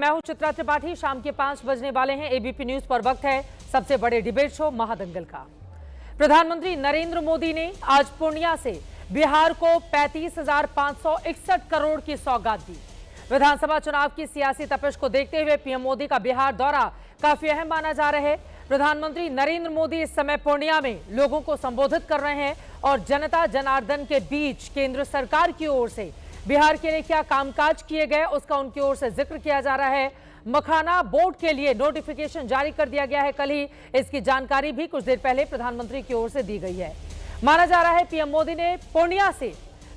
मैं हूं चित्रा त्रिपाठी। शाम के 5 बजने वाले हैं। एबीपी न्यूज पर वक्त है सबसे बड़े डिबेट शो महादंगल का। प्रधानमंत्री नरेंद्र मोदी ने आज पूर्णिया से बिहार को 35,561 करोड़ की सौगात दी। विधानसभा चुनाव की सियासी तपिश को देखते हुए पीएम मोदी का बिहार दौरा काफी अहम माना जा रहा है। प्रधानमंत्री नरेंद्र मोदी इस समय पूर्णिया में लोगों को संबोधित कर रहे हैं और जनता जनार्दन के बीच केंद्र सरकार की ओर से बिहार के लिए क्या कामकाज किए गए उसका उनकी ओर से जिक्र किया जा रहा है। मखाना बोर्ड के लिए नोटिफिकेशन जारी कर दिया गया है। कल ही इसकी जानकारी भी कुछ देर पहले प्रधानमंत्री की ओर से दी गई है। माना जा रहा है पीएम मोदी ने पूर्णिया से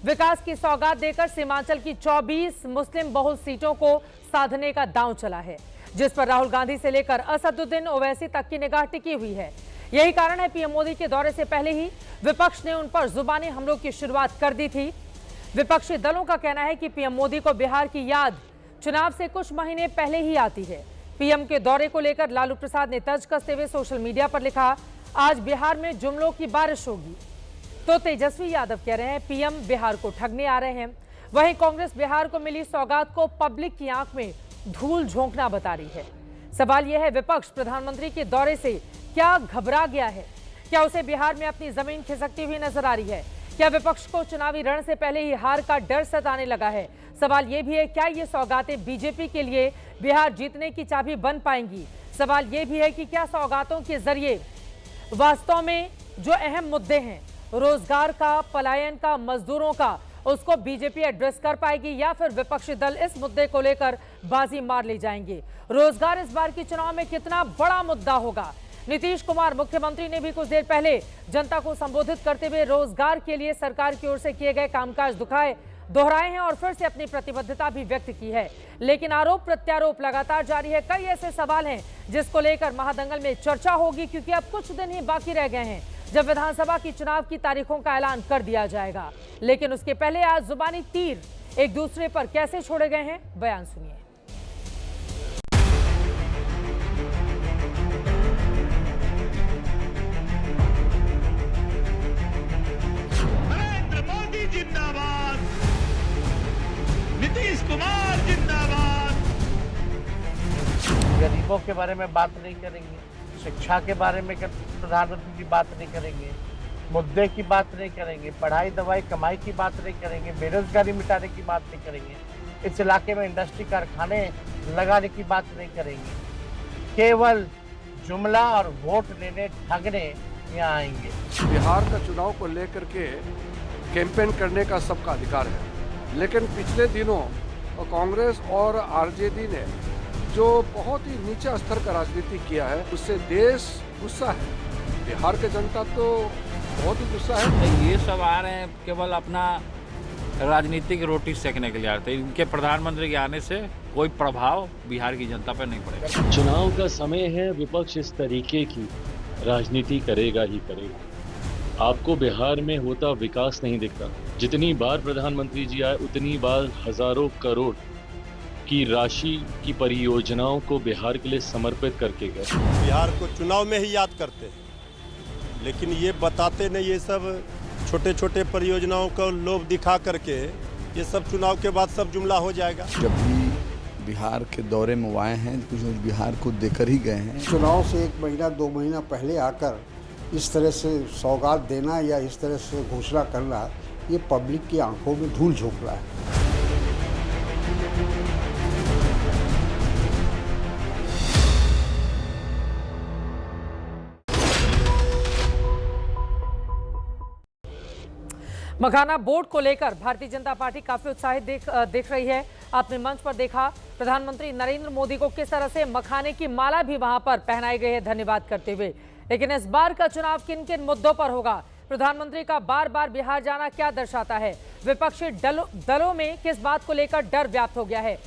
विकास की सौगात देकर सीमांचल की 24 मुस्लिम बहुल सीटों को साधने का दांव चला है, जिस पर राहुल गांधी से लेकर असदुद्दीन ओवैसी तक की निगाह टिकी हुई है। यही कारण है पीएम मोदी के दौरे से पहले ही विपक्ष ने उन पर जुबानी हमलों की शुरुआत कर दी थी। विपक्षी दलों का कहना है कि पीएम मोदी को बिहार की याद चुनाव से कुछ महीने पहले ही आती है। पीएम के दौरे को लेकर लालू प्रसाद ने तर्ज कसते हुए सोशल मीडिया पर लिखा, आज बिहार में जुमलों की बारिश होगी। तो तेजस्वी यादव कह रहे हैं पीएम बिहार को ठगने आ रहे हैं। वहीं कांग्रेस बिहार को मिली सौगात को पब्लिक की आंख में धूल झोंकना बता रही है। सवाल यह है, विपक्ष प्रधानमंत्री के दौरे से क्या घबरा गया है? क्या उसे बिहार में अपनी जमीन खिसकती हुई नजर आ रही है? क्या विपक्ष को चुनावी रण से पहले ही हार का डर सताने लगा है? सवाल यह भी है, क्या ये सौगातें बीजेपी के लिए बिहार जीतने की चाबी बन पाएंगी? सवाल यह भी है कि क्या सौगातों के जरिए वास्तव में जो अहम मुद्दे हैं, रोजगार का, पलायन का, मजदूरों का, उसको बीजेपी एड्रेस कर पाएगी या फिर विपक्षी दल इस मुद्दे को लेकर बाजी मार ले जाएंगे? रोजगार इस बार के चुनाव में कितना बड़ा मुद्दा होगा? नीतीश कुमार मुख्यमंत्री ने भी कुछ देर पहले जनता को संबोधित करते हुए रोजगार के लिए सरकार की ओर से किए गए कामकाज दोहराए हैं और फिर से अपनी प्रतिबद्धता भी व्यक्त की है। लेकिन आरोप प्रत्यारोप लगातार जारी है। कई ऐसे सवाल हैं जिसको लेकर महादंगल में चर्चा होगी, क्योंकि अब कुछ दिन ही बाकी रह गए हैं जब विधानसभा की चुनाव की तारीखों का ऐलान कर दिया जाएगा। लेकिन उसके पहले आज जुबानी तीर एक दूसरे पर कैसे छोड़े गए हैं, बयान सुनिए। नरेंद्र मोदी जिंदाबाद, नीतीश कुमार जिंदाबाद। गरीबों के बारे में बात नहीं करेंगे, शिक्षा के बारे में प्रधानमंत्री की बात नहीं करेंगे, मुद्दे की बात नहीं करेंगे, पढ़ाई दवाई कमाई की बात नहीं करेंगे, बेरोजगारी मिटाने की बात नहीं करेंगे, इस इलाके में इंडस्ट्री कारखाने लगाने की बात नहीं करेंगे। केवल जुमला और वोट लेने ठगने यहाँ आएंगे। बिहार का चुनाव को लेकर के कैंपेन करने का सबका अधिकार है, लेकिन पिछले दिनों कांग्रेस और आरजेडी ने जो बहुत ही नीचे स्तर का राजनीति किया है, उससे देश गुस्सा है। बिहार के जनता तो बहुत ही गुस्सा है। ये सब आ रहे हैं केवल अपना राजनीतिक रोटी सेकने के लिए आते हैं। इनके प्रधानमंत्री के आने से कोई प्रभाव बिहार की जनता पर नहीं पड़ेगा। चुनाव का समय है, विपक्ष इस तरीके की राजनीति करेगा ही करेगा। आपको बिहार में होता विकास नहीं दिखता। जितनी बार प्रधानमंत्री जी आए उतनी बार हजारों करोड़ की राशि की परियोजनाओं को बिहार के लिए समर्पित करके गए। बिहार को चुनाव में ही याद करते हैं, लेकिन ये बताते नहीं। ये सब छोटे छोटे परियोजनाओं को लोभ दिखा करके ये सब चुनाव के बाद सब जुमला हो जाएगा। जब भी बिहार के दौरे में आए हैं, कुछ बिहार को देकर ही गए हैं। चुनाव से 1 महीना 2 महीना पहले आकर इस तरह से सौगात देना या इस तरह से घोषणा करना, ये पब्लिक की आंखों में धूल झोंक रहा है। मखाना बोर्ड को लेकर भारतीय जनता पार्टी काफी उत्साहित दिख रही है। आपने मंच पर देखा प्रधानमंत्री नरेंद्र मोदी को किस तरह से मखाने की माला भी वहां पर पहनाई गई है धन्यवाद करते हुए। लेकिन इस बार का चुनाव किन किन मुद्दों पर होगा? प्रधानमंत्री का बार बार बिहार जाना क्या दर्शाता है? विपक्षी दलों में किस बात को लेकर डर व्याप्त हो गया है?